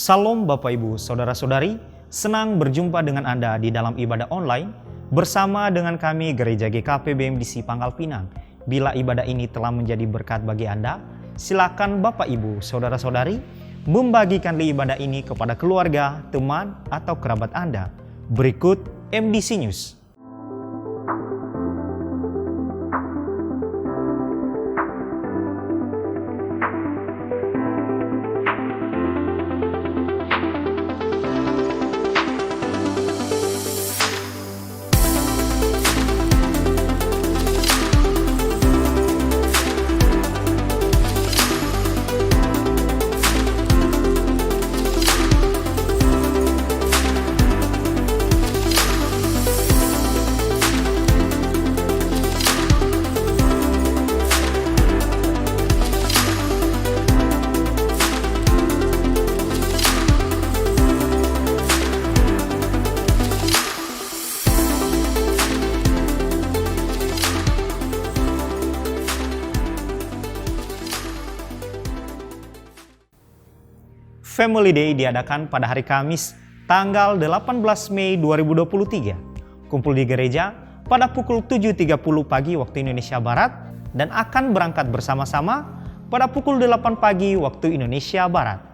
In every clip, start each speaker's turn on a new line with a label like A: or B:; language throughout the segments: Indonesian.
A: Salam Bapak Ibu, Saudara-saudari, senang berjumpa dengan Anda di dalam ibadah online bersama dengan kami Gereja GKP BMDC Pangkal Pinang. Bila ibadah ini telah menjadi berkat bagi Anda, silakan Bapak Ibu, Saudara-saudari, membagikan ibadah ini kepada keluarga, teman, atau kerabat Anda. Berikut MDC News. Family Day diadakan pada hari Kamis, tanggal 18 Mei 2023. Kumpul di gereja pada pukul 7.30 pagi waktu Indonesia Barat dan akan berangkat bersama-sama pada pukul 8 pagi waktu Indonesia Barat.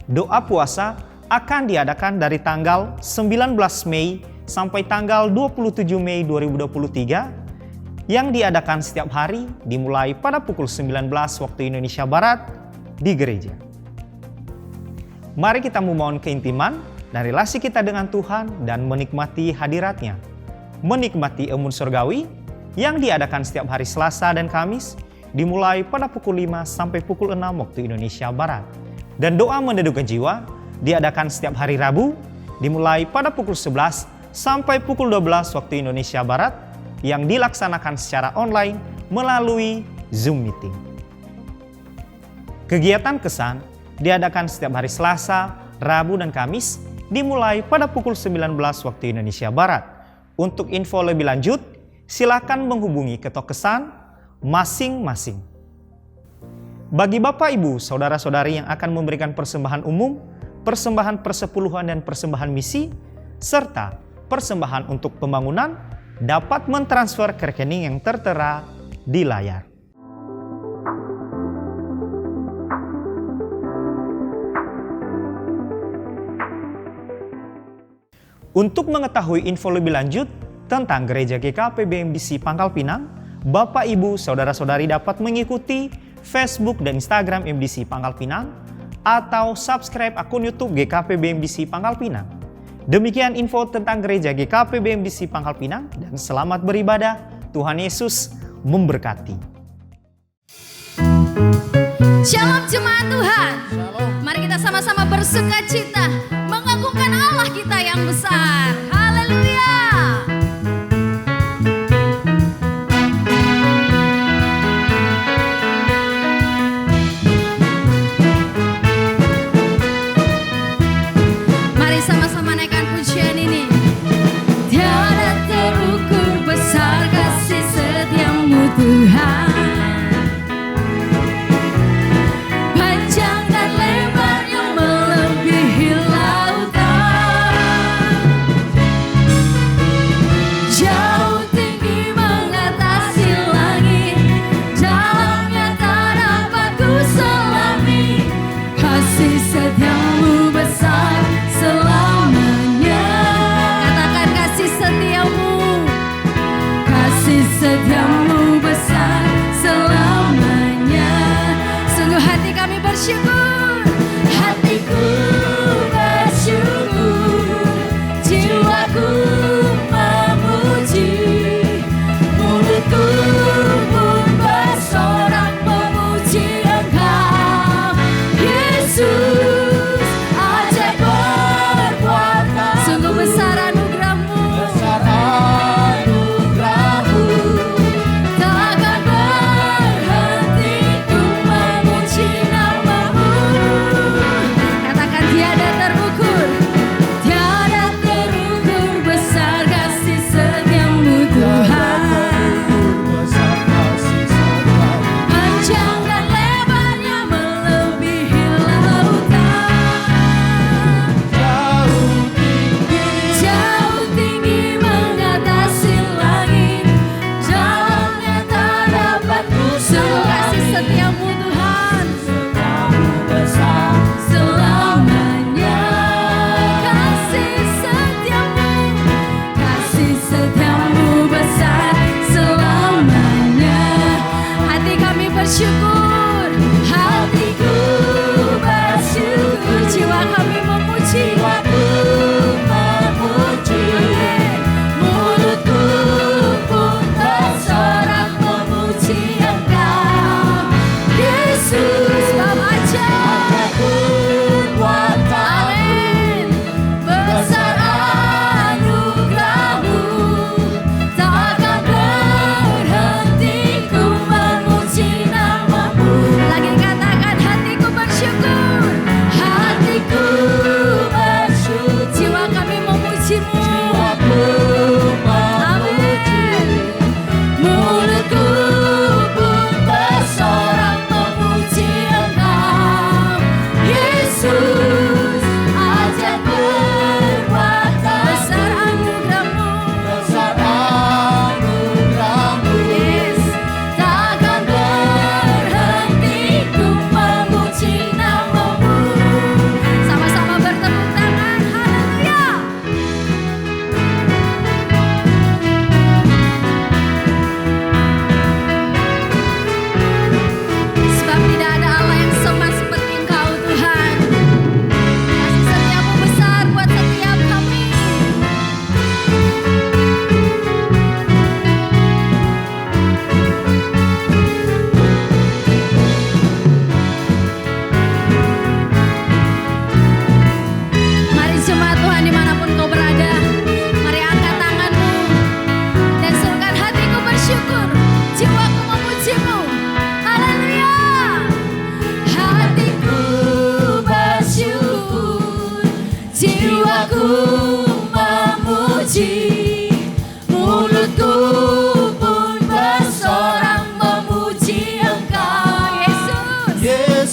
A: Doa puasa akan diadakan dari tanggal 19 Mei sampai tanggal 27 Mei 2023 yang diadakan setiap hari dimulai pada pukul 19 waktu Indonesia Barat di gereja. Mari kita memohon keintiman dan relasi kita dengan Tuhan dan menikmati hadirat-Nya. Menikmati emun surgawi yang diadakan setiap hari Selasa dan Kamis dimulai pada pukul 5 sampai pukul 6 waktu Indonesia Barat. Dan doa mendudukan jiwa diadakan setiap hari Rabu dimulai pada pukul 11 sampai pukul 12 waktu Indonesia Barat yang dilaksanakan secara online melalui Zoom Meeting. Kegiatan kesan diadakan setiap hari Selasa, Rabu, dan Kamis dimulai pada pukul 19 waktu Indonesia Barat. Untuk info lebih lanjut, silakan menghubungi ketua kesan masing-masing. Bagi Bapak Ibu, Saudara-saudari yang akan memberikan persembahan umum, persembahan persepuluhan dan persembahan misi, serta persembahan untuk pembangunan, dapat mentransfer ke rekening yang tertera di layar. Untuk mengetahui info lebih lanjut tentang Gereja GKP BMDC Pangkal Pinang, Bapak Ibu, Saudara-saudari dapat mengikuti Facebook dan Instagram MDC Pangkal Pinang atau subscribe akun YouTube GKP BMDC Pangkal Pinang. Demikian info tentang Gereja GKP BMDC Pangkal Pinang dan selamat beribadah. Tuhan Yesus memberkati.
B: Shalom jemaat Tuhan. Mari kita sama-sama bersukacita mengagungkan Allah kita yang besar. Haleluya. Setiamu besar selamanya. Sungguh hati kami bersyukur, hatiku bersyukur, jiwaku memuji, mulutku pun bersorak memuji Engkau, Yesus. Ajaib perbuatan, sungguh besar anugerah-Mu, takkan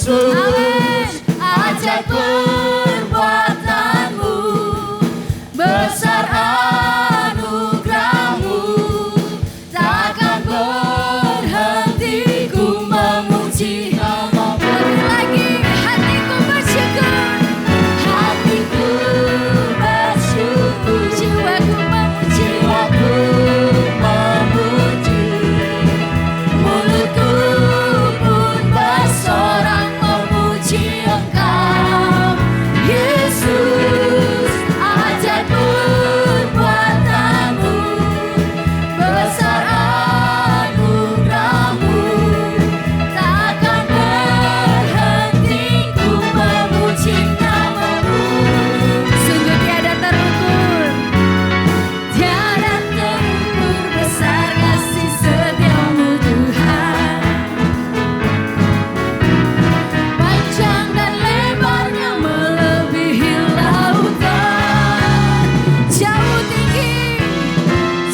C: Yesus.
B: Amin. Ajaib perbuatanmu, besar anugerahmu, takkan berhenti ku memuji namamu. Lebih lagi hatiku bersyukur, hatiku bersyukur, jiwaku memuji, mulutku pun bersorak memuji Engkau, Yesus. Ajaib perbuatanmu, besar anugerahmu, takkan berhenti ku memuji namamu. Sungguh tiada terukur, tiada terukur besar kasih setiamu Tuhan. Panjang dan lebarnya melebihi lautan,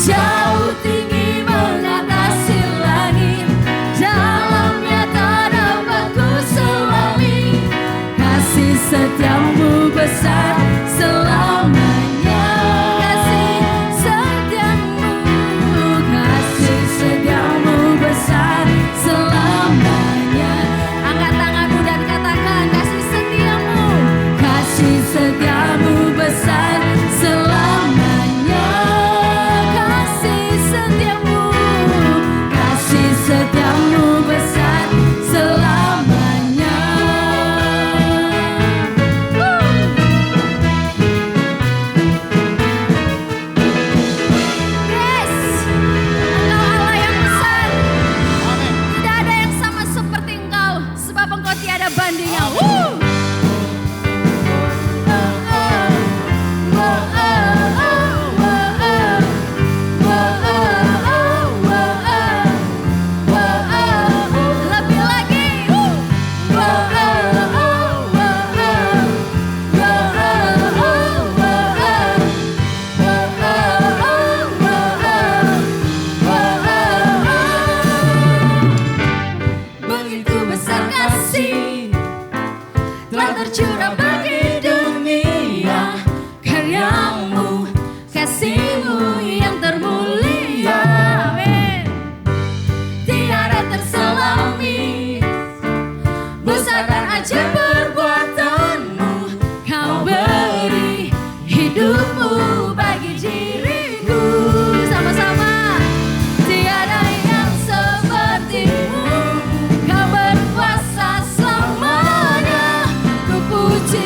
B: jauh tinggi mengatasi langit, dalamnya tak dapat ku selami. Kasih setiamu besar selamanya, kasih setiamu besar selamanya. Angkat tanganmu dan katakan, kasih setiamu besar selamanya. Kasih setiamu besar selamanya. Yes, Engkau Allah yang besar. Tidak ada yang sama seperti Engkau, sebab Engkau tiada bandingnya. Lebih lagi. Begitu besar kasih telah tercurah bagi dunia, karyamu, kasihmu yang termulia. Amin. Tiada terselami, besar dan ajaib perbuatanmu. Kau beri hidupmu bagi diriku. Sama-sama. Tiada yang sepertimu, kau berkuasa selamanya. Ku puji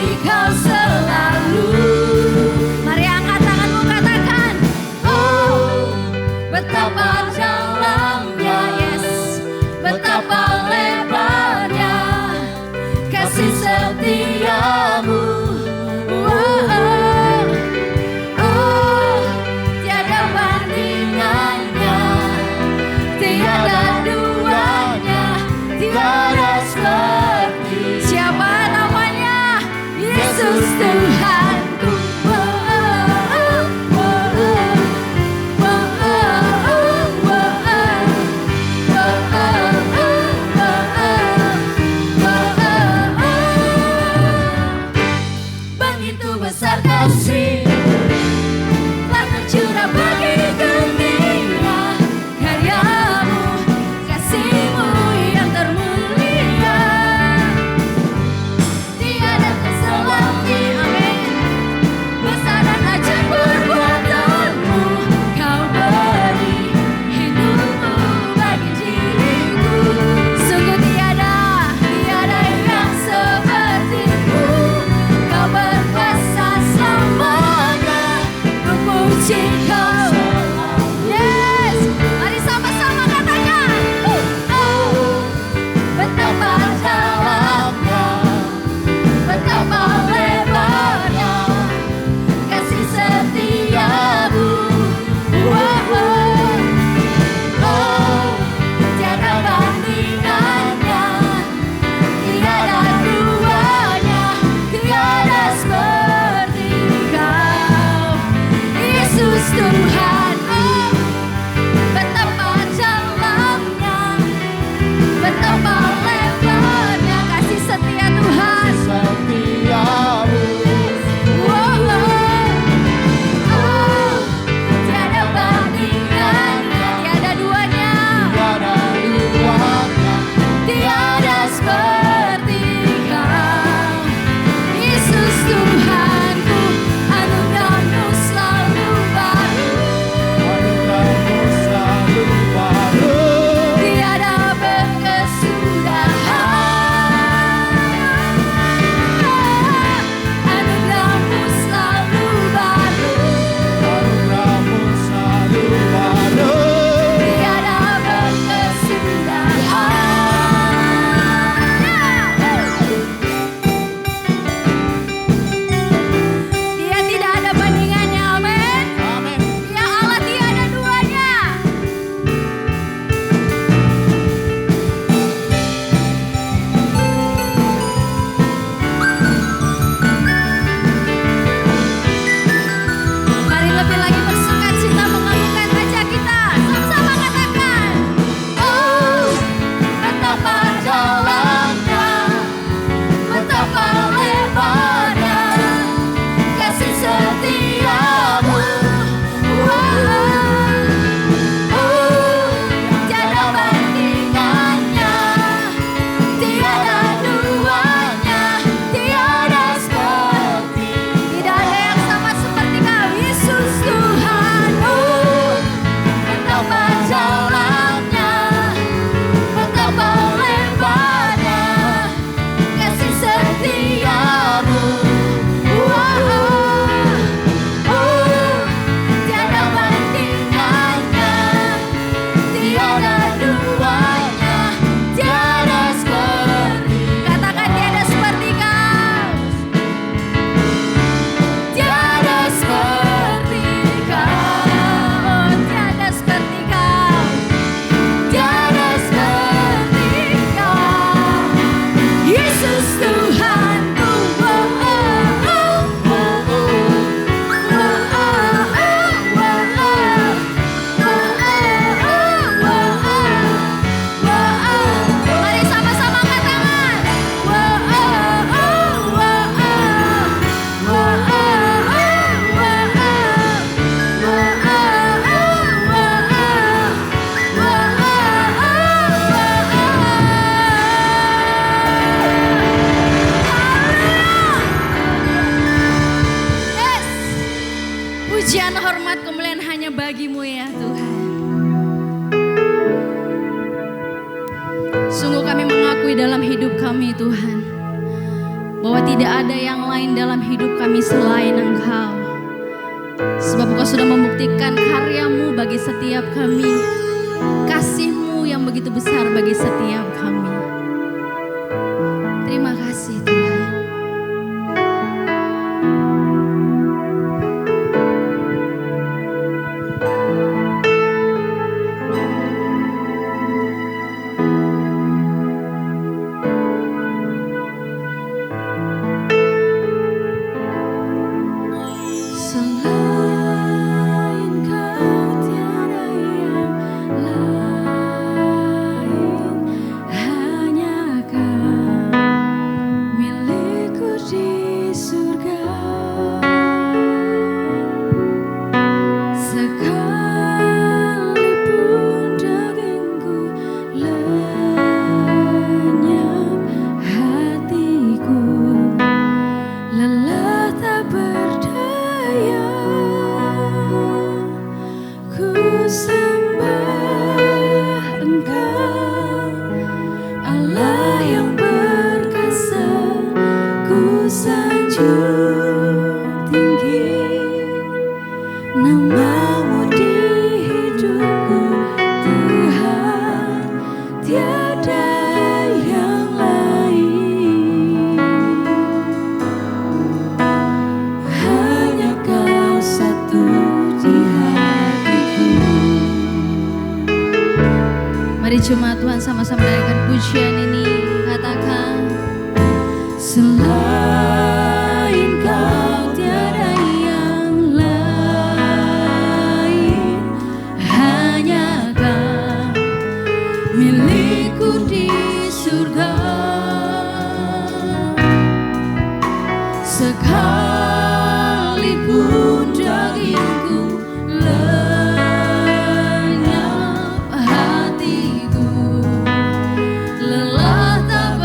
B: seperti Kau. Yesus Tuhanku, anugerah-Mu selalu baru. Tiada berkesudahan. Anugerah-Mu selalu baru. Tiada berkesudahan. Dia tidak ada bandingannya, amin. Ya Allah tiada duanya. Mari lebih lagi bersukacita mengagungkan Raja kita. Sama-sama katakan. Oh, betapa dalamnya, betapa lebarnya kasih setiamu. Tiada bandingannya, tiada duanya, tiada seperti. Tidak ada yang sama seperti Kau, Yesus Tuhanku. Betapa dalamnya, betapa lebarnya kasih setiamu. Tiada bandingannya, tiada duanya, tiada seperti. Katakan tiada seperti Kau. Tiada seperti Kau. Tiada seperti Kau. Tiada seperti Kau. Yesus Tuhanku. Mari sama-sama katakan. Yes. Pujian, hormat, kemuliaan hanya bagi-Mu ya Tuhan. Sungguh kami mengakui dalam hidup kami Tuhan, bahwa tidak ada yang lain dalam hidup kami selain Engkau. Sebab Engkau sudah membuktikan karya-Mu bagi setiap kami, kasih-Mu yang begitu besar bagi setiap kami. Terima kasih Tuhan. Selain Kau tiada yang lain, hanya Kau milikku di surga. Sekalipun dagingku lenyap, hatiku lelah tak berdaya. Ku sembah Engkau, Allah yang perkasa. Ku sanjung tinggi nama-Mu di hidupku Tuhan, tiada yang lain. Hanya Kau satu di hatiku. Mari jemaat Tuhan sama-sama menaikkan pujian ini. Katakan. Selain Kau tiada yang lain, hanya Kau milikku di surga. Sekalipun dagingku lenyap, hatiku lelah tak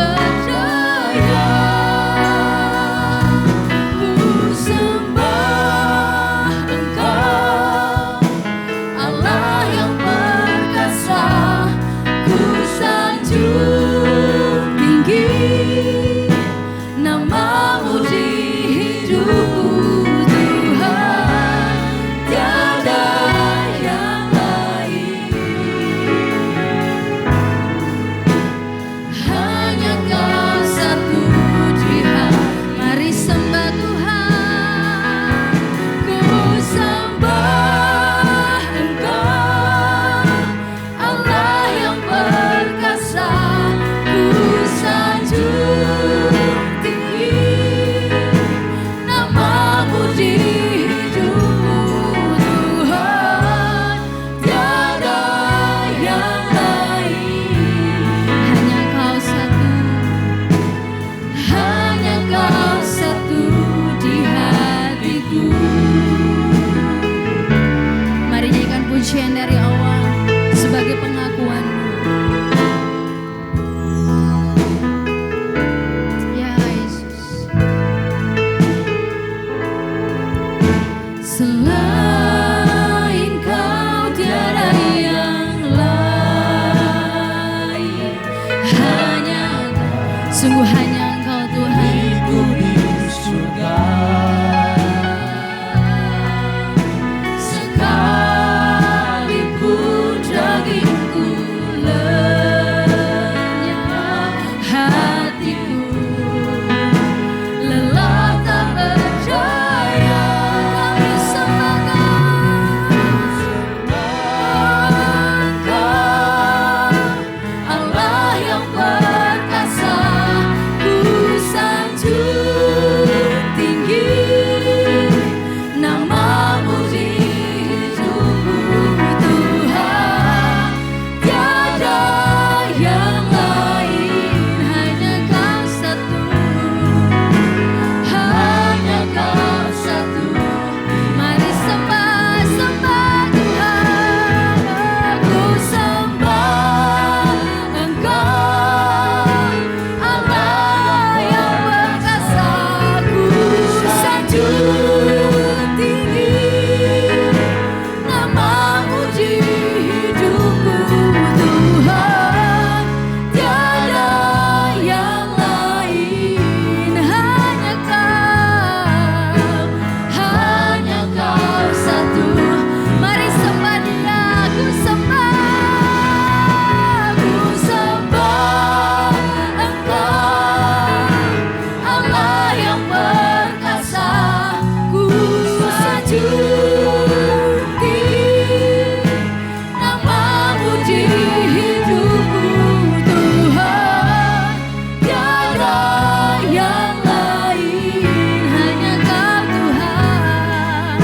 B: Sungguh hanya Engkau Tuhan.
C: Diriku di surga, sekalipun dagingku lenyap,
B: Hatiku lelah tak berdaya, kami sembah
C: Engkau Allah yang perkasa, ku sanjung tinggi namamu di hidupku Tuhan. Tiada yang lain,
B: hanya Kau satu,
C: hanya Kau satu.
B: mari sembah, sembah Tuhan.
C: Ku sembah Engkau Allah yang perkasa, ku sanjung tinggi namamu di hidupku Tuhan. Tiada yang lain, hanya Kau satu.
B: Mari sembah Dia, ku sembah,
C: Ku sembah Engkau Allah yang perkasa, ku sanjung tinggi namamu di hidupku Tuhan. Tiada yang lain,
B: hanya Kau Tuhan,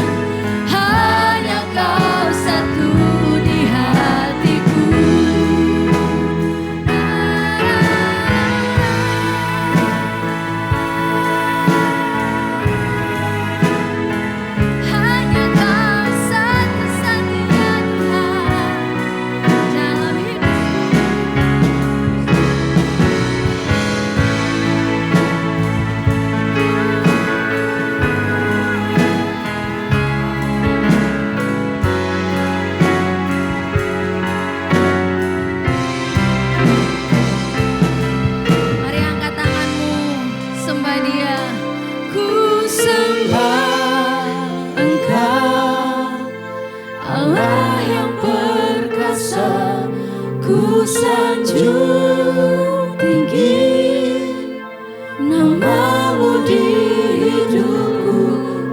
C: hanya Kau satu di hatiku.
B: hanya Kau satu-satunya Tuhan dalam hidupku. Mari angkat tanganmu, sembah Dia.
C: Ku sembah Engkau Allah yang perkasa, ku sanjung tinggi namamu di hidupku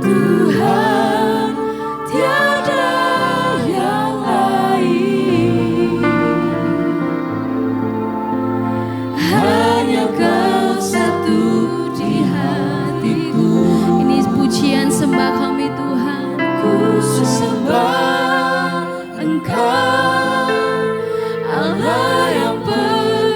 C: Tuhan. Tiada yang lain, hanya Kau satu di hatiku.
B: Ini pujian sembah kami Tuhan.
C: Ku sembah Engkau Allah yang perkasa,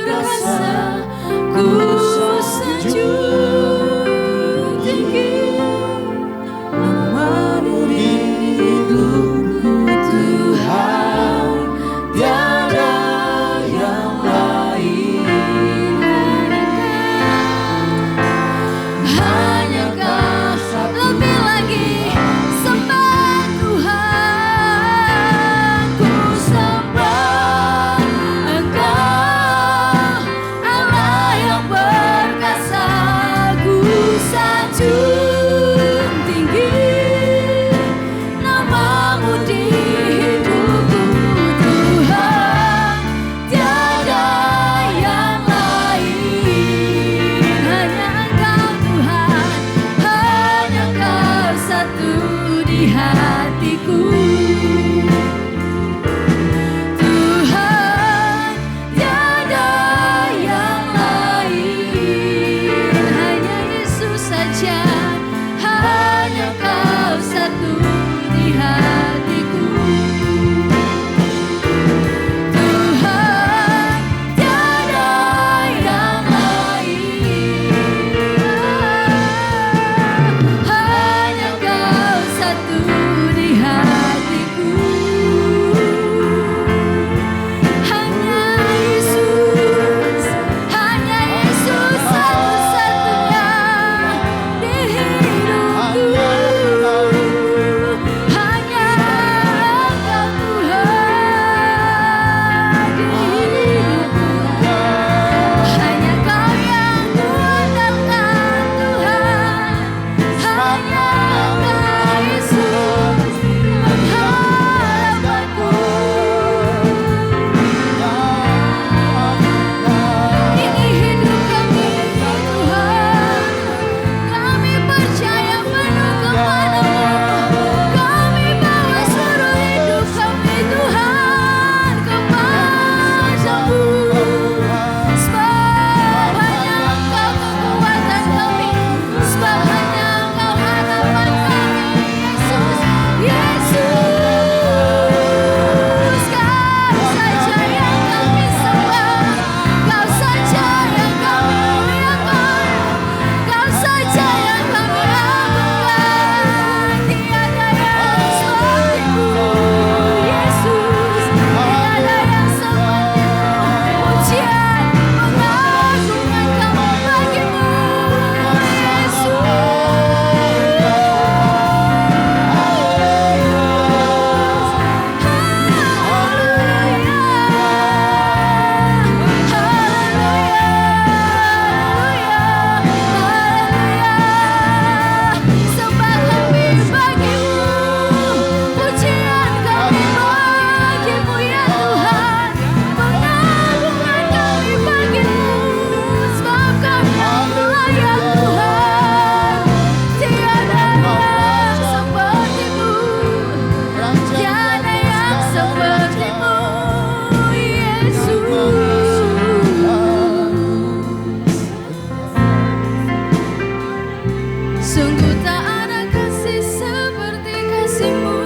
B: Sungguh tak ada kasih seperti kasih-Mu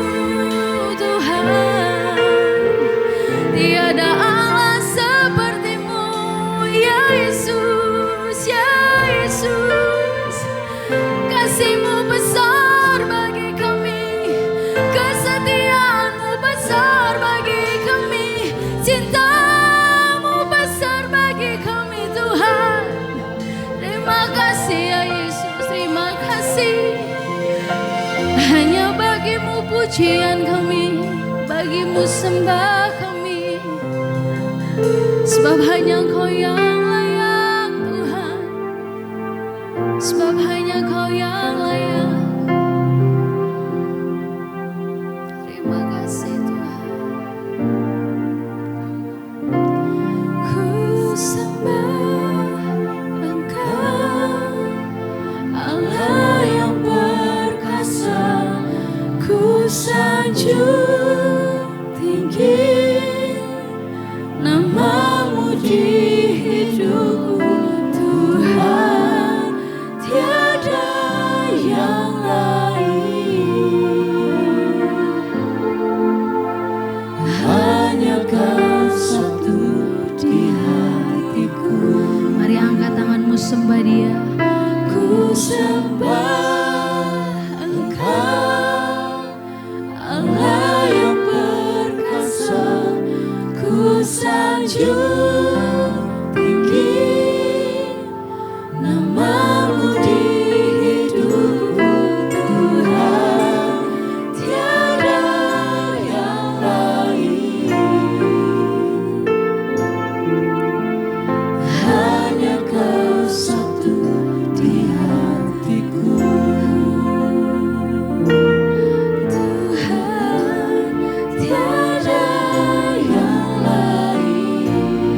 B: Tuhan. Tiada Allah seperti-Mu ya Yesus, ya Yesus. Kasih-Mu besar bagi kami, kesetiaan-Mu besar bagi kami, cinta-Mu besar bagi kami Tuhan. Terima kasih ya Yesus, terima kasih. Hanya bagi-Mu pujian kami, bagi-Mu sembah kami. Sebab hanya Engkau yang layak Tuhan, sebab hanya Kau yang layak. Terima kasih Tuhan. Ku sembah Engkau, Allah yang perkasa. Ku sanjung tinggi nama-Mu di hidupku Tuhan, tiada yang lain. Hanya Kau satu di hatiku. Mari angkat tanganmu, sembah Dia. Ku sembah Engkau, Allah yang perkasa. Ku sanjung tinggi nama-Mu di hidupku Tuhan, tiada yang lain. Hanya Kau satu di hatiku Tuhan, tiada yang lain.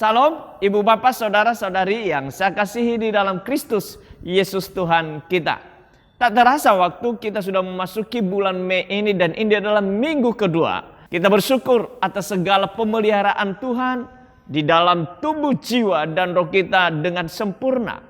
D: Salam, ibu bapak, saudara-saudari yang saya kasihi di dalam Kristus Yesus Tuhan kita. Tak terasa waktu kita sudah memasuki bulan Mei ini dan ini adalah minggu kedua. Kita bersyukur atas segala pemeliharaan Tuhan di dalam tubuh, jiwa, dan roh kita dengan sempurna.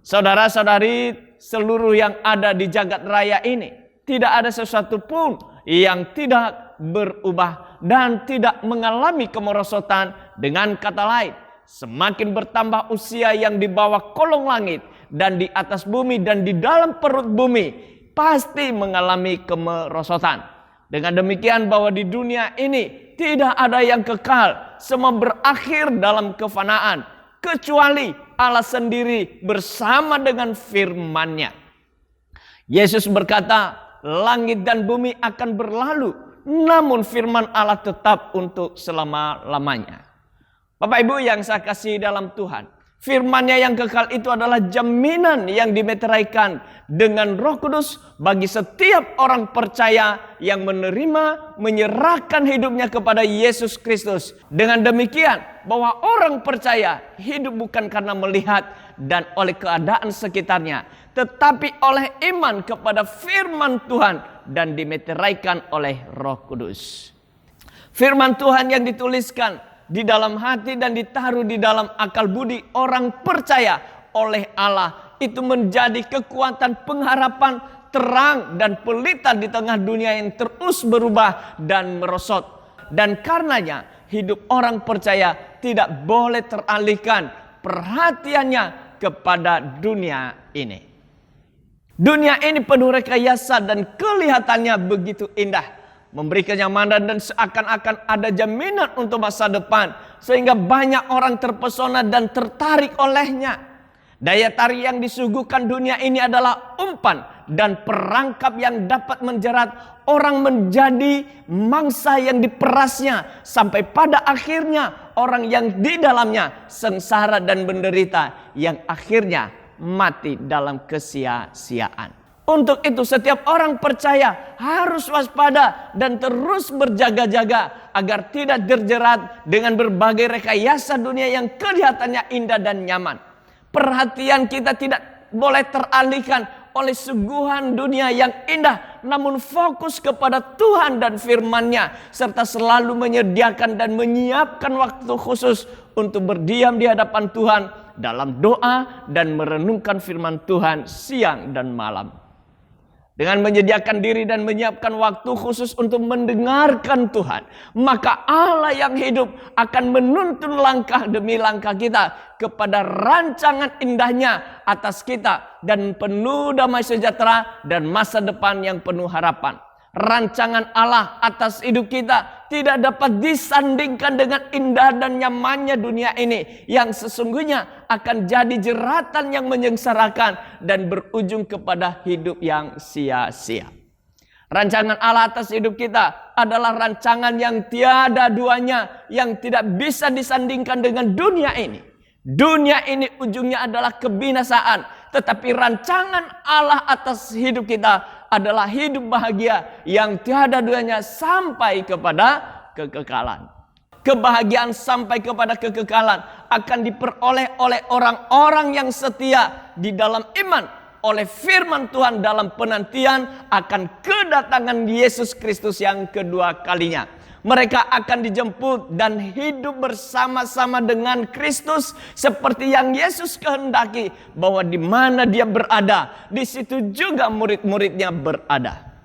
D: Saudara-saudari seluruh yang ada di jagat raya ini, tidak ada sesuatu pun yang tidak berubah dan tidak mengalami kemerosotan. Dengan kata lain, semakin bertambah usia yang di bawah kolong langit dan di atas bumi dan di dalam perut bumi pasti mengalami kemerosotan. Dengan demikian bahwa di dunia ini tidak ada yang kekal, semua berakhir dalam kefanaan kecuali Allah sendiri bersama dengan firman-Nya. Yesus berkata, langit dan bumi akan berlalu, namun firman Allah tetap untuk selama-lamanya. Bapak Ibu yang saya kasihi dalam Tuhan, firman-Nya yang kekal itu adalah jaminan yang dimeteraikan dengan Roh Kudus bagi setiap orang percaya yang menerima, menyerahkan hidupnya kepada Yesus Kristus. Dengan demikian, bahwa orang percaya hidup bukan karena melihat dan oleh keadaan sekitarnya, tetapi oleh iman kepada firman Tuhan dan dimeteraikan oleh Roh Kudus. Firman Tuhan yang dituliskan di dalam hati dan ditaruh di dalam akal budi orang percaya oleh Allah itu menjadi kekuatan pengharapan, terang dan pelita di tengah dunia yang terus berubah dan merosot. Dan karenanya hidup orang percaya tidak boleh teralihkan perhatiannya kepada dunia ini. Dunia ini penuh rekayasa dan kelihatannya begitu indah, memberi kenyamanan dan seakan-akan ada jaminan untuk masa depan, sehingga banyak orang terpesona dan tertarik olehnya. Daya tarik yang disuguhkan dunia ini adalah umpan dan perangkap yang dapat menjerat orang menjadi mangsa yang diperasnya, sampai pada akhirnya orang yang di dalamnya sengsara dan menderita, yang akhirnya mati dalam kesia-siaan. Untuk itu setiap orang percaya harus waspada dan terus berjaga-jaga agar tidak terjerat dengan berbagai rekayasa dunia yang kelihatannya indah dan nyaman. Perhatian kita tidak boleh teralihkan oleh suguhan dunia yang indah, namun fokus kepada Tuhan dan firman-Nya, serta selalu menyediakan dan menyiapkan waktu khusus untuk berdiam di hadapan Tuhan dalam doa dan merenungkan firman Tuhan siang dan malam. Dengan menyediakan diri dan menyiapkan waktu khusus untuk mendengarkan Tuhan, maka Allah yang hidup akan menuntun langkah demi langkah kita kepada rancangan indahnya atas kita dan penuh damai sejahtera dan masa depan yang penuh harapan. Rancangan Allah atas hidup kita tidak dapat disandingkan dengan indah dan nyamannya dunia ini, yang sesungguhnya akan jadi jeratan yang menyengsarakan dan berujung kepada hidup yang sia-sia. Rancangan Allah atas hidup kita adalah rancangan yang tiada duanya, yang tidak bisa disandingkan dengan dunia ini. Dunia ini ujungnya adalah kebinasaan, tetapi rancangan Allah atas hidup kita adalah hidup bahagia yang tiada duanya sampai kepada kekekalan. Kebahagiaan sampai kepada kekekalan akan diperoleh oleh orang-orang yang setia di dalam iman oleh firman Tuhan dalam penantian akan kedatangan Yesus Kristus yang kedua kalinya. Mereka akan dijemput dan hidup bersama-sama dengan Kristus seperti yang Yesus kehendaki, bahwa di mana Dia berada, di situ juga murid-muridnya berada.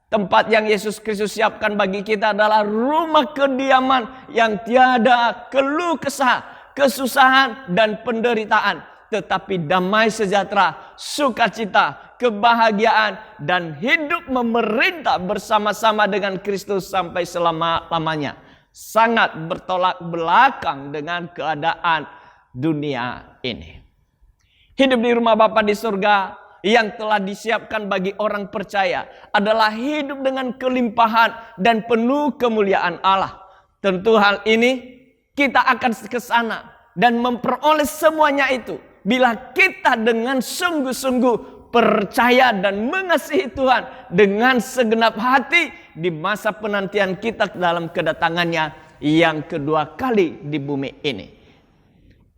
D: Tempat yang Yesus Kristus siapkan bagi kita adalah rumah kediaman yang tiada keluh kesah, kesusahan dan penderitaan, tetapi damai sejahtera, sukacita, kebahagiaan, dan hidup memerintah bersama-sama dengan Kristus sampai selama-lamanya. Sangat bertolak belakang dengan keadaan dunia ini. Hidup di rumah Bapa di surga yang telah disiapkan bagi orang percaya adalah hidup dengan kelimpahan dan penuh kemuliaan Allah. Tentu hal ini kita akan ke sana dan memperoleh semuanya itu bila kita dengan sungguh-sungguh percaya dan mengasihi Tuhan dengan segenap hati di masa penantian kita dalam kedatangannya yang kedua kali di bumi ini.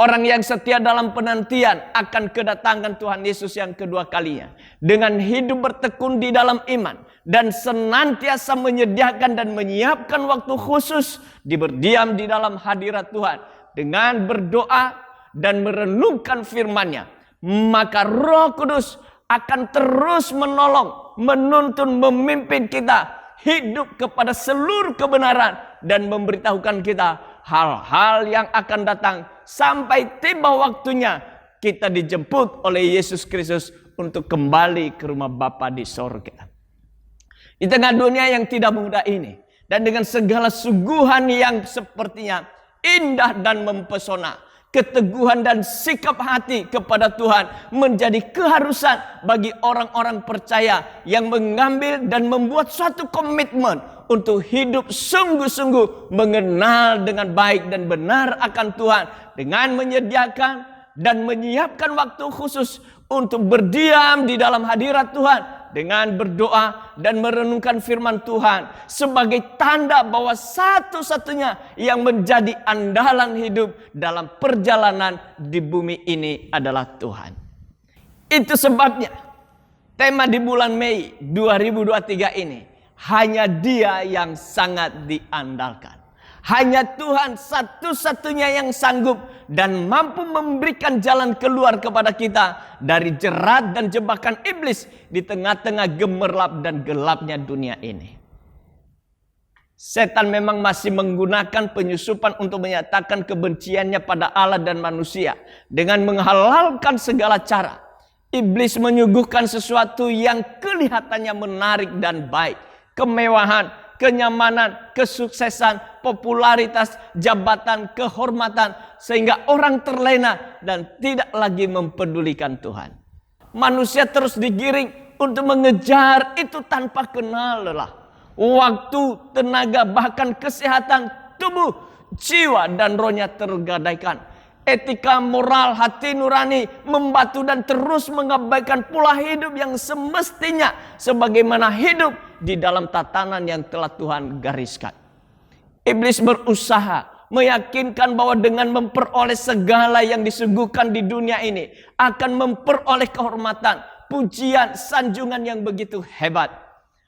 D: Orang yang setia dalam penantian akan kedatangan Tuhan Yesus yang kedua kalinya. Dengan hidup bertekun di dalam iman. Dan senantiasa menyediakan dan menyiapkan waktu khusus. Berdiam di dalam hadirat Tuhan. Dengan berdoa dan merenungkan firman-Nya. Maka Roh Kudus akan terus menolong, menuntun, memimpin kita. Hidup kepada seluruh kebenaran. Dan memberitahukan kita hal-hal yang akan datang. Sampai tiba waktunya kita dijemput oleh Yesus Kristus untuk kembali ke rumah Bapa di sorga. Di tengah dunia yang tidak mudah ini. Dan dengan segala suguhan yang sepertinya indah dan mempesona. Keteguhan dan sikap hati kepada Tuhan menjadi keharusan bagi orang-orang percaya yang mengambil dan membuat suatu komitmen untuk hidup sungguh-sungguh mengenal dengan baik dan benar akan Tuhan dengan menyediakan dan menyiapkan waktu khusus untuk berdiam di dalam hadirat Tuhan dengan berdoa dan merenungkan firman Tuhan sebagai tanda bahwa satu-satunya yang menjadi andalan hidup dalam perjalanan di bumi ini adalah Tuhan. Itu sebabnya tema di bulan Mei 2023 ini hanya Dia yang sangat diandalkan. Hanya Tuhan satu-satunya yang sanggup dan mampu memberikan jalan keluar kepada kita dari jerat dan jebakan iblis di tengah-tengah gemerlap dan gelapnya dunia ini. Setan memang masih menggunakan penyusupan untuk menyatakan kebenciannya pada Allah dan manusia dengan menghalalkan segala cara. Iblis menyuguhkan sesuatu yang kelihatannya menarik dan baik, kemewahan, kenyamanan, kesuksesan, popularitas, jabatan, kehormatan. Sehingga orang terlena dan tidak lagi mempedulikan Tuhan. Manusia terus digiring untuk mengejar itu tanpa kenal lelah. Waktu, tenaga, bahkan kesehatan tubuh, jiwa dan rohnya tergadaikan. Etika, moral, hati nurani membatu dan terus mengabaikan pola hidup yang semestinya sebagaimana hidup di dalam tatanan yang telah Tuhan gariskan. Iblis berusaha meyakinkan bahwa dengan memperoleh segala yang disuguhkan di dunia ini akan memperoleh kehormatan, pujian, sanjungan yang begitu hebat.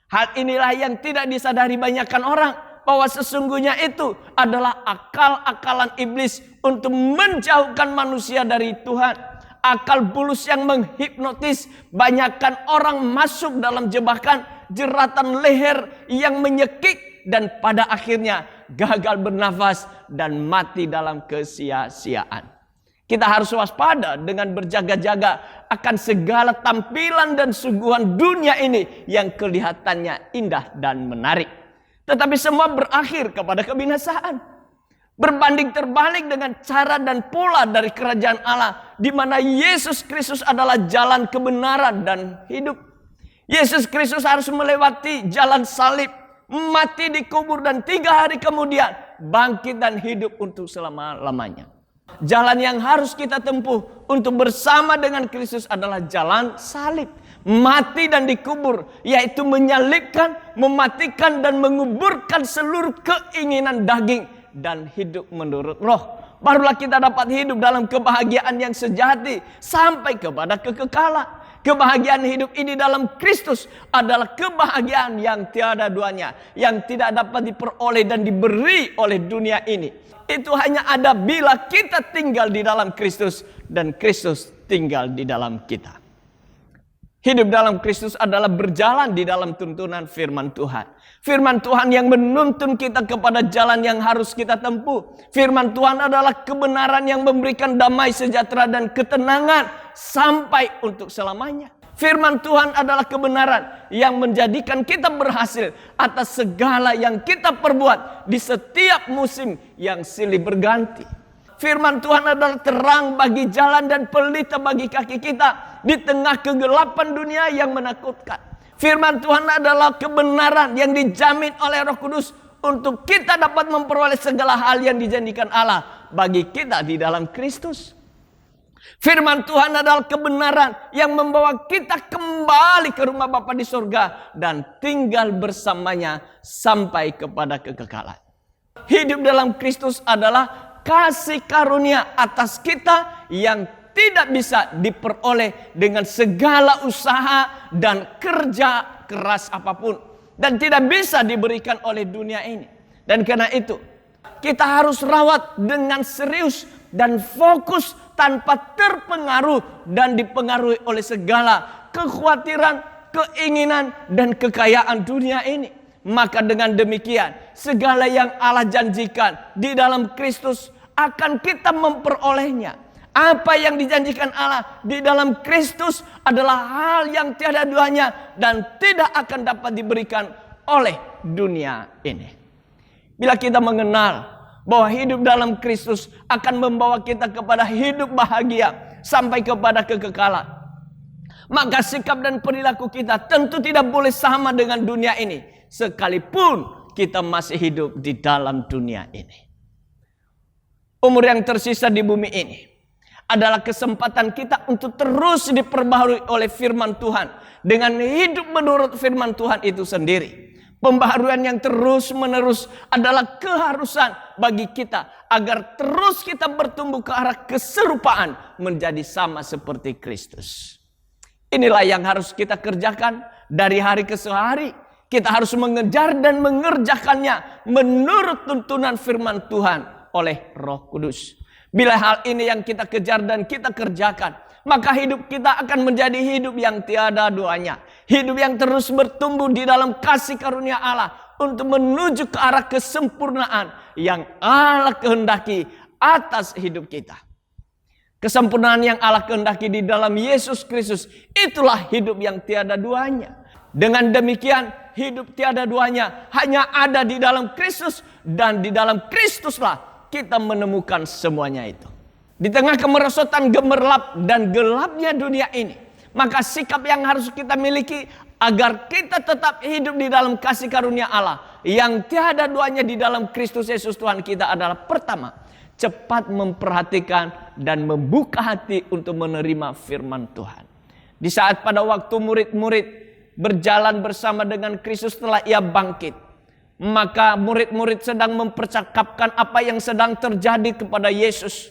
D: Hal inilah yang tidak disadari banyakkan orang, bahwa sesungguhnya itu adalah akal-akalan iblis untuk menjauhkan manusia dari Tuhan. Akal bulus yang menghipnotis, banyakkan orang masuk dalam jebakan jeratan leher yang menyekik dan pada akhirnya gagal bernafas dan mati dalam kesia-siaan. Kita harus waspada dengan berjaga-jaga akan segala tampilan dan suguhan dunia ini yang kelihatannya indah dan menarik. Tetapi semua berakhir kepada kebinasaan. Berbanding terbalik dengan cara dan pola dari kerajaan Allah, di mana Yesus Kristus adalah jalan kebenaran dan hidup. Yesus Kristus harus melewati jalan salib, mati dikubur dan 3 hari kemudian bangkit dan hidup untuk selama-lamanya. Jalan yang harus kita tempuh untuk bersama dengan Kristus adalah jalan salib. Mati dan dikubur, yaitu menyalibkan, mematikan dan menguburkan seluruh keinginan daging dan hidup menurut roh. Barulah kita dapat hidup dalam kebahagiaan yang sejati sampai kepada kekekalan. Kebahagiaan hidup ini dalam Kristus adalah kebahagiaan yang tiada duanya, yang tidak dapat diperoleh dan diberi oleh dunia ini. Itu hanya ada bila kita tinggal di dalam Kristus dan Kristus tinggal di dalam kita. Hidup dalam Kristus adalah berjalan di dalam tuntunan firman Tuhan. Firman Tuhan yang menuntun kita kepada jalan yang harus kita tempuh. Firman Tuhan adalah kebenaran yang memberikan damai sejahtera dan ketenangan sampai untuk selamanya. Firman Tuhan adalah kebenaran yang menjadikan kita berhasil atas segala yang kita perbuat di setiap musim yang silih berganti. Firman Tuhan adalah terang bagi jalan dan pelita bagi kaki kita di tengah kegelapan dunia yang menakutkan. Firman Tuhan adalah kebenaran yang dijamin oleh Roh Kudus untuk kita dapat memperoleh segala hal yang dijanjikan Allah bagi kita di dalam Kristus. Firman Tuhan adalah kebenaran yang membawa kita kembali ke rumah Bapa di surga dan tinggal bersamanya sampai kepada kekekalan. Hidup dalam Kristus adalah kasih karunia atas kita yang tidak bisa diperoleh dengan segala usaha dan kerja keras apapun. Dan tidak bisa diberikan oleh dunia ini. Dan karena itu, kita harus rawat dengan serius dan fokus tanpa terpengaruh dan dipengaruhi oleh segala kekhawatiran, keinginan, dan kekayaan dunia ini. Maka dengan demikian, segala yang Allah janjikan di dalam Kristus akan kita memperolehnya. Apa yang dijanjikan Allah di dalam Kristus adalah hal yang tiada duanya dan tidak akan dapat diberikan oleh dunia ini. Bila kita mengenal bahwa hidup dalam Kristus akan membawa kita kepada hidup bahagia sampai kepada kekekalan, maka sikap dan perilaku kita tentu tidak boleh sama dengan dunia ini, sekalipun kita masih hidup di dalam dunia ini. Umur yang tersisa di bumi ini adalah kesempatan kita untuk terus diperbaharui oleh firman Tuhan dengan hidup menurut firman Tuhan itu sendiri. Pembaharuan yang terus menerus adalah keharusan bagi kita agar terus kita bertumbuh ke arah keserupaan menjadi sama seperti Kristus. Inilah yang harus kita kerjakan dari hari ke hari. Kita harus mengejar dan mengerjakannya menurut tuntunan firman Tuhan oleh Roh Kudus. Bila hal ini yang kita kejar dan kita kerjakan, maka hidup kita akan menjadi hidup yang tiada duanya. Hidup yang terus bertumbuh di dalam kasih karunia Allah untuk menuju ke arah kesempurnaan yang Allah kehendaki atas hidup kita. Kesempurnaan yang Allah kehendaki di dalam Yesus Kristus, itulah hidup yang tiada duanya. Dengan demikian, hidup tiada duanya hanya ada di dalam Kristus, dan di dalam Kristuslah kita menemukan semuanya itu. Di tengah kemerosotan gemerlap dan gelapnya dunia ini, maka sikap yang harus kita miliki agar kita tetap hidup di dalam kasih karunia Allah yang tiada duanya di dalam Kristus Yesus Tuhan kita adalah: pertama, cepat memperhatikan dan membuka hati untuk menerima firman Tuhan. Di saat pada waktu murid-murid berjalan bersama dengan Kristus setelah ia bangkit, maka murid-murid sedang mempercakapkan apa yang sedang terjadi kepada Yesus.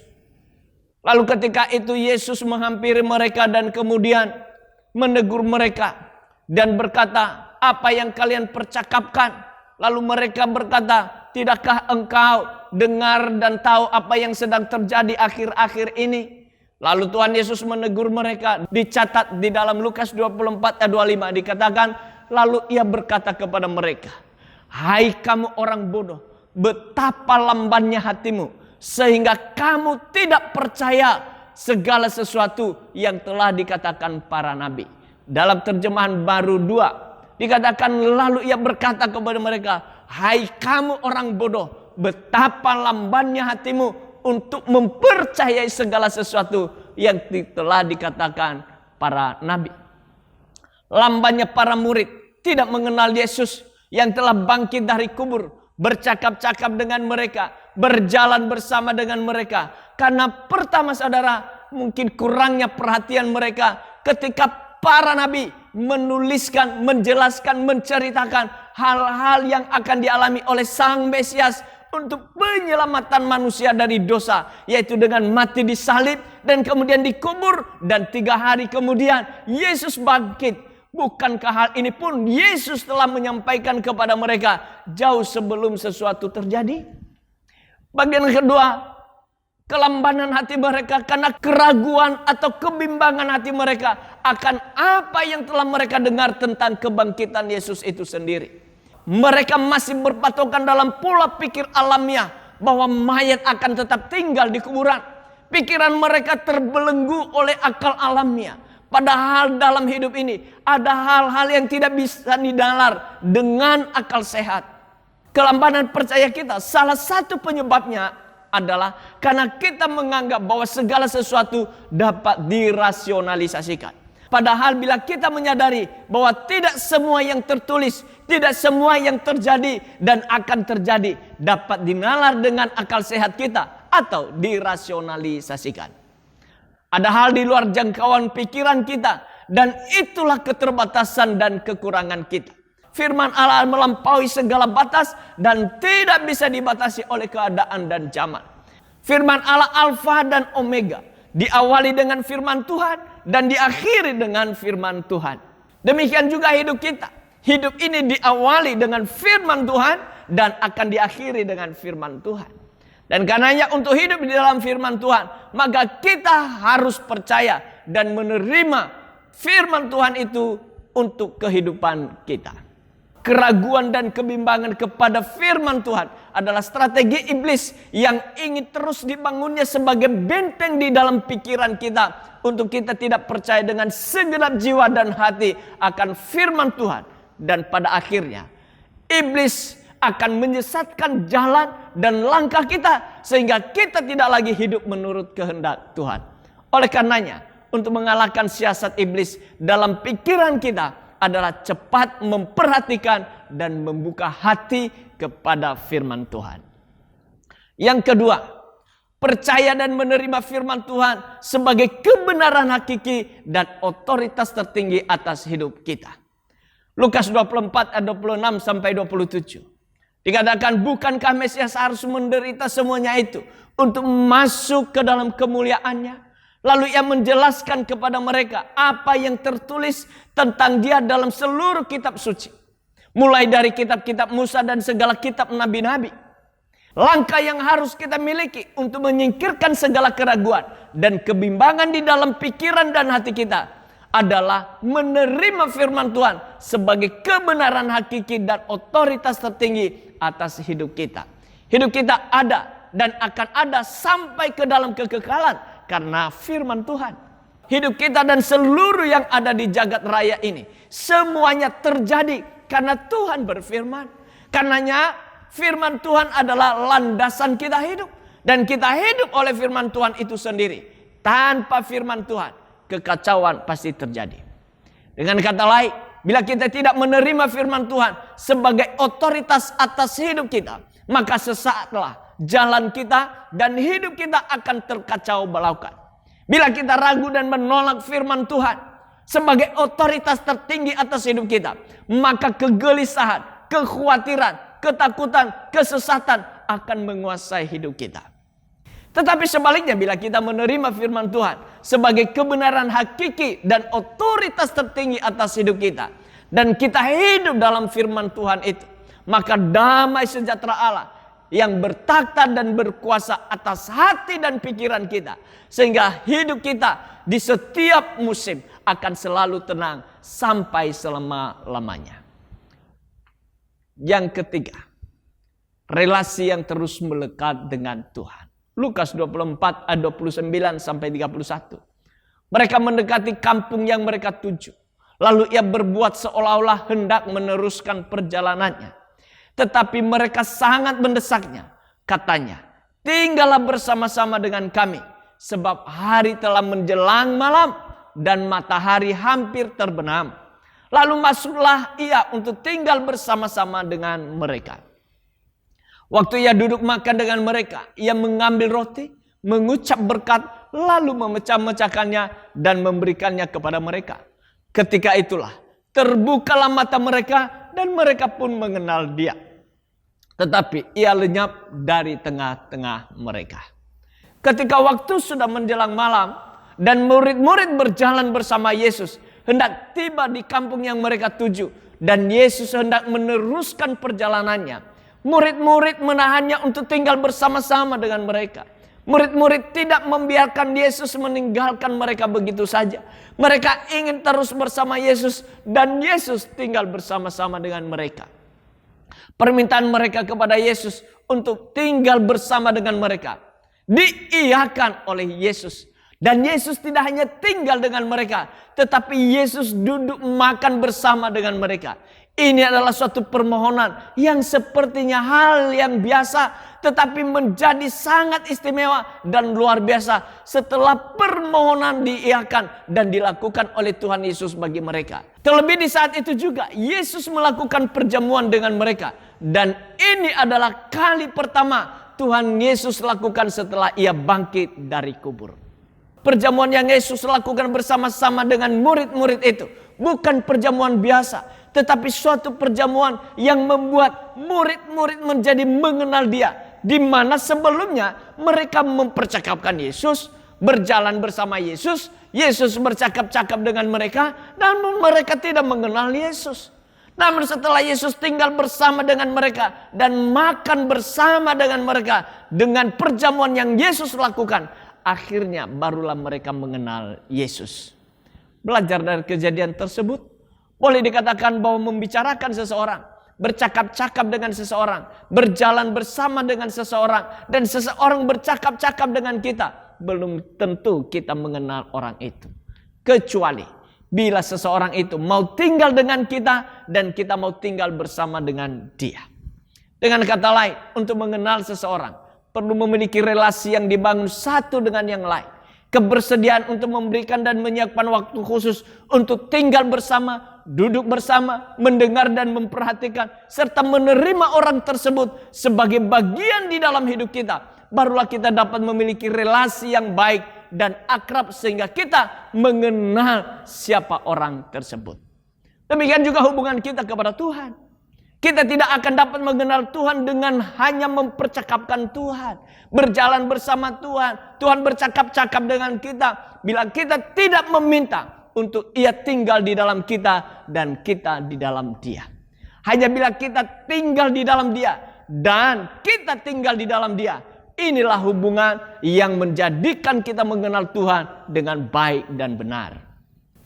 D: Lalu ketika itu Yesus menghampiri mereka dan kemudian menegur mereka dan berkata, "Apa yang kalian percakapkan?" Lalu mereka berkata, "Tidakkah engkau dengar dan tahu apa yang sedang terjadi akhir-akhir ini?" Lalu Tuhan Yesus menegur mereka. Dicatat di dalam Lukas 24 ayat 25 dikatakan, lalu ia berkata kepada mereka, "Hai kamu orang bodoh, betapa lambannya hatimu, sehingga kamu tidak percaya segala sesuatu yang telah dikatakan para nabi." Dalam terjemahan baru 2 dikatakan, lalu ia berkata kepada mereka, "Hai kamu orang bodoh, betapa lambannya hatimu untuk mempercayai segala sesuatu yang telah dikatakan para nabi." Lambannya para murid tidak mengenal Yesus yang telah bangkit dari kubur, bercakap-cakap dengan mereka, berjalan bersama dengan mereka. Karena pertama saudara, mungkin kurangnya perhatian mereka ketika para nabi menuliskan, menjelaskan, menceritakan hal-hal yang akan dialami oleh Sang Mesias untuk penyelamatan manusia dari dosa, yaitu dengan mati disalib dan kemudian dikubur, dan 3 hari kemudian Yesus bangkit. Bukankah hal ini pun Yesus telah menyampaikan kepada mereka jauh sebelum sesuatu terjadi? Bagian kedua, kelambanan hati mereka karena keraguan atau kebimbangan hati mereka akan apa yang telah mereka dengar tentang kebangkitan Yesus itu sendiri. Mereka masih berpatokan dalam pola pikir alamiah bahwa mayat akan tetap tinggal di kuburan. Pikiran mereka terbelenggu oleh akal alamiah. Padahal dalam hidup ini ada hal-hal yang tidak bisa dinalar dengan akal sehat. Kelambanan percaya kita salah satu penyebabnya adalah karena kita menganggap bahwa segala sesuatu dapat dirasionalisasikan. Padahal bila kita menyadari bahwa tidak semua yang tertulis, tidak semua yang terjadi dan akan terjadi dapat dinalar dengan akal sehat kita atau dirasionalisasikan. Ada hal di luar jangkauan pikiran kita, dan itulah keterbatasan dan kekurangan kita. Firman Allah melampaui segala batas dan tidak bisa dibatasi oleh keadaan dan zaman. Firman Allah Alfa dan Omega, diawali dengan firman Tuhan dan diakhiri dengan firman Tuhan. Demikian juga hidup kita. Hidup ini diawali dengan firman Tuhan dan akan diakhiri dengan firman Tuhan. Dan karenanya untuk hidup di dalam firman Tuhan, maka kita harus percaya dan menerima firman Tuhan itu untuk kehidupan kita. Keraguan dan kebimbangan kepada firman Tuhan adalah strategi iblis yang ingin terus dibangunnya sebagai benteng di dalam pikiran kita, untuk kita tidak percaya dengan segenap jiwa dan hati akan firman Tuhan. Dan pada akhirnya iblis akan menyesatkan jalan dan langkah kita, sehingga kita tidak lagi hidup menurut kehendak Tuhan. Oleh karenanya, untuk mengalahkan siasat iblis dalam pikiran kita adalah cepat memperhatikan dan membuka hati kepada firman Tuhan. Yang kedua, percaya dan menerima firman Tuhan sebagai kebenaran hakiki dan otoritas tertinggi atas hidup kita. Lukas 24 ayat 26 sampai 27. Dikatakan, bukankah Mesias harus menderita semuanya itu untuk masuk ke dalam kemuliaannya? Lalu ia menjelaskan kepada mereka apa yang tertulis tentang dia dalam seluruh kitab suci. Mulai dari kitab-kitab Musa dan segala kitab nabi-nabi. Langkah yang harus kita miliki untuk menyingkirkan segala keraguan dan kebimbangan di dalam pikiran dan hati kita adalah menerima firman Tuhan sebagai kebenaran hakiki dan otoritas tertinggi atas hidup kita. Hidup kita ada dan akan ada sampai ke dalam kekekalan karena firman Tuhan. Hidup kita dan seluruh yang ada di jagat raya ini, semuanya terjadi karena Tuhan berfirman. Karenanya firman Tuhan adalah landasan kita hidup. Dan kita hidup oleh firman Tuhan itu sendiri. Tanpa firman Tuhan, kekacauan pasti terjadi. Dengan kata lain, bila kita tidak menerima firman Tuhan sebagai otoritas atas hidup kita, maka sesaatlah jalan kita dan hidup kita akan terkacau balaukan. Bila kita ragu dan menolak firman Tuhan sebagai otoritas tertinggi atas hidup kita, maka kegelisahan, kekhawatiran, ketakutan, kesesatan akan menguasai hidup kita. Tetapi sebaliknya, bila kita menerima firman Tuhan sebagai kebenaran hakiki dan otoritas tertinggi atas hidup kita, dan kita hidup dalam firman Tuhan itu, maka damai sejahtera Allah yang bertakhta dan berkuasa atas hati dan pikiran kita, sehingga hidup kita di setiap musim akan selalu tenang sampai selama-lamanya. Yang ketiga, relasi yang terus melekat dengan Tuhan. Lukas 24 ayat 29 sampai 31. Mereka mendekati kampung yang mereka tuju. Lalu ia berbuat seolah-olah hendak meneruskan perjalanannya. Tetapi mereka sangat mendesaknya. Katanya, tinggallah bersama-sama dengan kami, sebab hari telah menjelang malam dan matahari hampir terbenam. Lalu masuklah ia untuk tinggal bersama-sama dengan mereka. Waktu ia duduk makan dengan mereka, ia mengambil roti, mengucap berkat, lalu memecah-mecahkannya dan memberikannya kepada mereka. Ketika itulah terbukalah mata mereka dan mereka pun mengenal dia. Tetapi ia lenyap dari tengah-tengah mereka. Ketika waktu sudah menjelang malam dan murid-murid berjalan bersama Yesus hendak tiba di kampung yang mereka tuju, dan Yesus hendak meneruskan perjalanannya, murid-murid menahannya untuk tinggal bersama-sama dengan mereka. Murid-murid tidak membiarkan Yesus meninggalkan mereka begitu saja. Mereka ingin terus bersama Yesus dan Yesus tinggal bersama-sama dengan mereka. Permintaan mereka kepada Yesus untuk tinggal bersama dengan mereka diiyakan oleh Yesus. Dan Yesus tidak hanya tinggal dengan mereka, tetapi Yesus duduk makan bersama dengan mereka. Ini adalah suatu permohonan yang sepertinya hal yang biasa, tetapi menjadi sangat istimewa dan luar biasa setelah permohonan diiyakan dan dilakukan oleh Tuhan Yesus bagi mereka. Terlebih di saat itu juga Yesus melakukan perjamuan dengan mereka. Dan ini adalah kali pertama Tuhan Yesus lakukan setelah ia bangkit dari kubur. Perjamuan yang Yesus lakukan bersama-sama dengan murid-murid itu bukan perjamuan biasa, tetapi suatu perjamuan yang membuat murid-murid menjadi mengenal Dia. Di mana sebelumnya mereka mempercakapkan Yesus, berjalan bersama Yesus, Yesus bercakap-cakap dengan mereka, namun mereka tidak mengenal Yesus. Namun setelah Yesus tinggal bersama dengan mereka dan makan bersama dengan mereka dengan perjamuan yang Yesus lakukan, akhirnya barulah mereka mengenal Yesus. Belajar dari kejadian tersebut, boleh dikatakan bahwa membicarakan seseorang, bercakap-cakap dengan seseorang, berjalan bersama dengan seseorang, dan seseorang bercakap-cakap dengan kita, belum tentu kita mengenal orang itu. Kecuali bila seseorang itu mau tinggal dengan kita dan kita mau tinggal bersama dengan dia. Dengan kata lain, untuk mengenal seseorang perlu memiliki relasi yang dibangun satu dengan yang lain. Kebersediaan untuk memberikan dan menyiapkan waktu khusus untuk tinggal bersama, duduk bersama, mendengar dan memperhatikan, serta menerima orang tersebut sebagai bagian di dalam hidup kita. Barulah kita dapat memiliki relasi yang baik dan akrab sehingga kita mengenal siapa orang tersebut. Demikian juga hubungan kita kepada Tuhan. Kita tidak akan dapat mengenal Tuhan dengan hanya mempercakapkan Tuhan, berjalan bersama Tuhan, Tuhan bercakap-cakap dengan kita, bila kita tidak meminta untuk Ia tinggal di dalam kita dan kita di dalam Dia. Hanya bila kita tinggal di dalam Dia dan kita tinggal di dalam Dia, inilah hubungan yang menjadikan kita mengenal Tuhan dengan baik dan benar.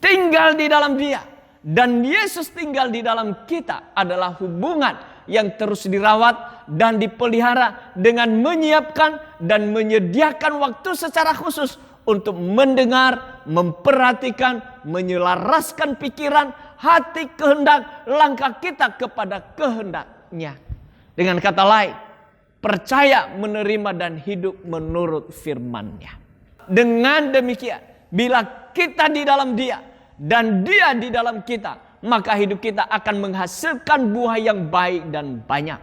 D: Tinggal di dalam Dia dan Yesus tinggal di dalam kita adalah hubungan yang terus dirawat dan dipelihara dengan menyiapkan dan menyediakan waktu secara khusus untuk mendengar, memperhatikan, menyelaraskan pikiran, hati, kehendak, langkah kita kepada kehendaknya. Dengan kata lain, percaya, menerima dan hidup menurut firman-Nya. Dengan demikian, bila kita di dalam Dia dan Dia di dalam kita, maka hidup kita akan menghasilkan buah yang baik dan banyak.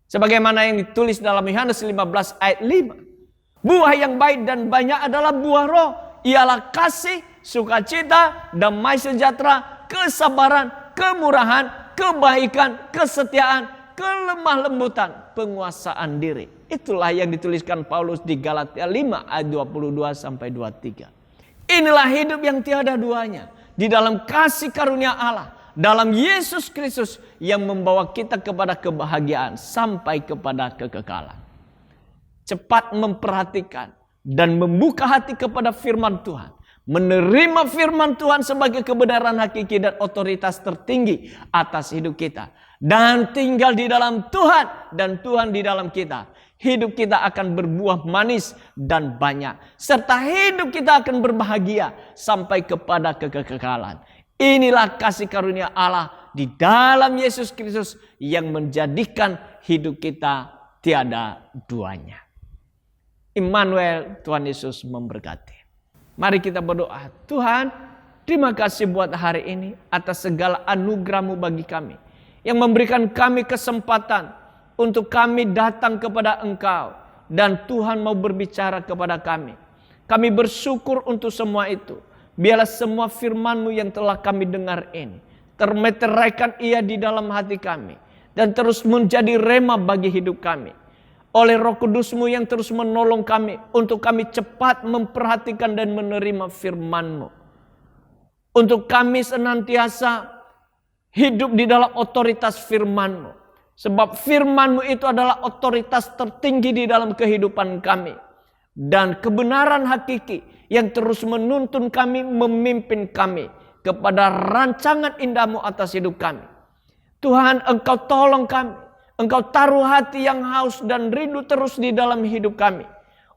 D: Sebagaimana yang ditulis dalam Yohanes 15 ayat 5. Buah yang baik dan banyak adalah buah roh. Ialah kasih, sukacita, damai sejahtera, kesabaran, kemurahan, kebaikan, kesetiaan, kelemah lembutan, penguasaan diri. Itulah yang dituliskan Paulus di Galatia 5 ayat 22 sampai 23. Inilah hidup yang tiada duanya di dalam kasih karunia Allah, dalam Yesus Kristus yang membawa kita kepada kebahagiaan sampai kepada kekekalan. Cepat memperhatikan dan membuka hati kepada firman Tuhan, menerima firman Tuhan sebagai kebenaran hakiki dan otoritas tertinggi atas hidup kita, dan tinggal di dalam Tuhan dan Tuhan di dalam kita. Hidup kita akan berbuah manis dan banyak, serta hidup kita akan berbahagia sampai kepada kekekalan. Inilah kasih karunia Allah di dalam Yesus Kristus yang menjadikan hidup kita tiada duanya. Immanuel, Tuhan Yesus memberkati. Mari kita berdoa. Tuhan, terima kasih buat hari ini atas segala anugerah-Mu bagi kami, yang memberikan kami kesempatan untuk kami datang kepada Engkau, dan Tuhan mau berbicara kepada kami. Kami bersyukur untuk semua itu. Biarlah semua firman-Mu yang telah kami dengar ini termeteraikan ia di dalam hati kami, dan terus menjadi rema bagi hidup kami. Oleh Roh Kudus-Mu yang terus menolong kami untuk kami cepat memperhatikan dan menerima firman-Mu. Untuk kami senantiasa hidup di dalam otoritas firman-Mu. Sebab firman-Mu itu adalah otoritas tertinggi di dalam kehidupan kami. Dan kebenaran hakiki yang terus menuntun kami, memimpin kami kepada rancangan indah-Mu atas hidup kami. Tuhan, Engkau tolong kami. Engkau taruh hati yang haus dan rindu terus di dalam hidup kami.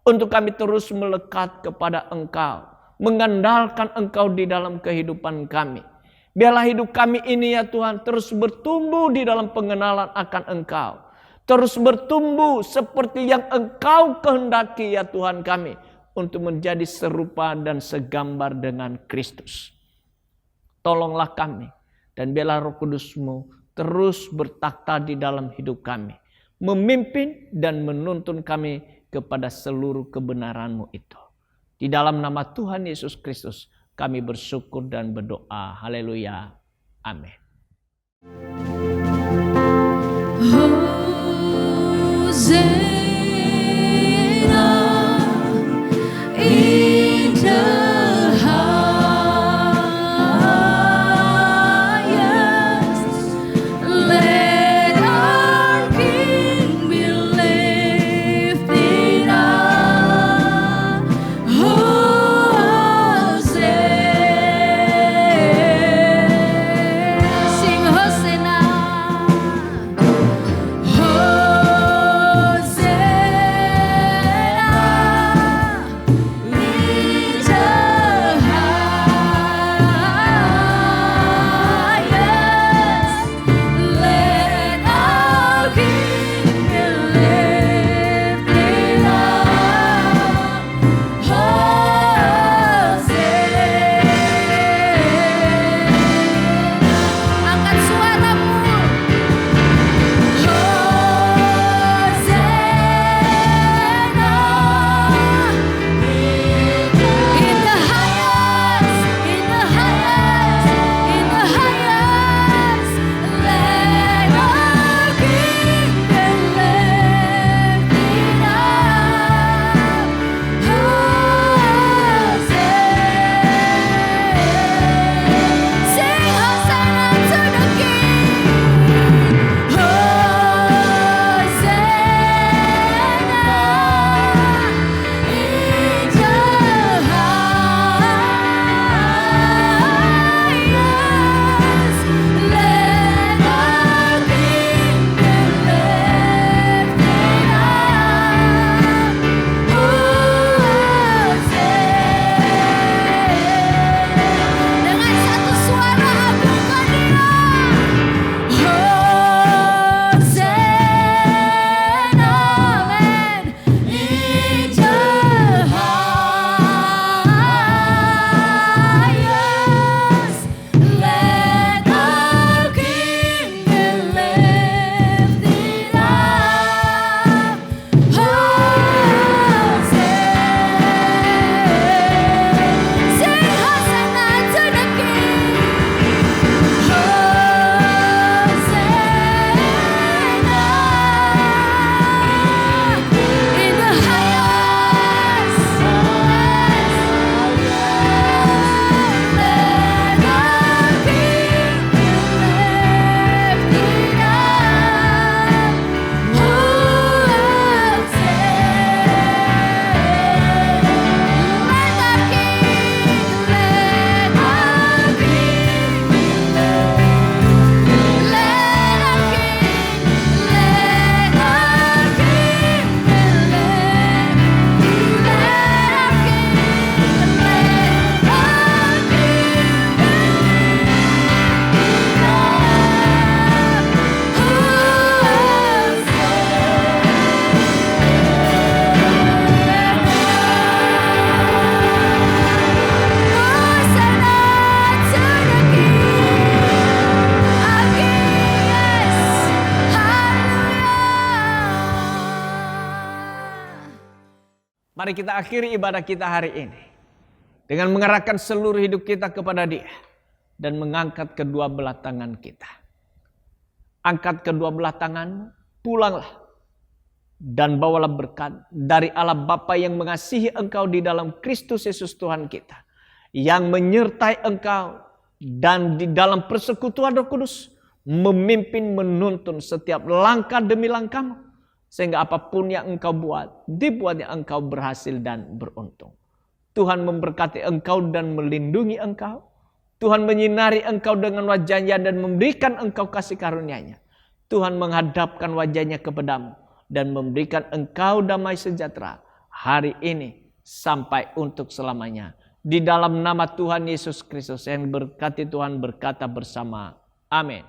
D: Untuk kami terus melekat kepada Engkau. Mengandalkan Engkau di dalam kehidupan kami. Biarlah hidup kami ini ya Tuhan terus bertumbuh di dalam pengenalan akan Engkau. Terus bertumbuh seperti yang Engkau kehendaki ya Tuhan kami. Untuk menjadi serupa dan segambar dengan Kristus. Tolonglah kami. Dan biarlah Roh Kudus-Mu terus bertakhta di dalam hidup kami. Memimpin dan menuntun kami kepada seluruh kebenaran-Mu itu. Di dalam nama Tuhan Yesus Kristus Kami bersyukur dan berdoa. Haleluya. Amin.
C: In the highest, let our King be lifted up. Hosanna, sing Hosanna,
D: Mari kita akhiri ibadah kita hari ini dengan mengerahkan seluruh hidup kita kepada Dia dan mengangkat kedua belah tangan kita. Angkat kedua belah tangan, pulanglah dan bawalah berkat dari Allah Bapa yang mengasihi engkau di dalam Kristus Yesus Tuhan kita, yang menyertai engkau dan di dalam persekutuan Roh Kudus memimpin menuntun setiap langkah demi langkahmu, sehingga apapun yang engkau buat, dibuatnya engkau berhasil dan beruntung. Tuhan memberkati engkau dan melindungi engkau. Tuhan menyinari engkau dengan wajahnya dan memberikan engkau kasih karunia-Nya. Tuhan menghadapkan wajahnya kepadamu dan memberikan engkau damai sejahtera hari ini sampai untuk selamanya. Di dalam nama Tuhan Yesus Kristus yang berkati Tuhan berkata bersama. Amin.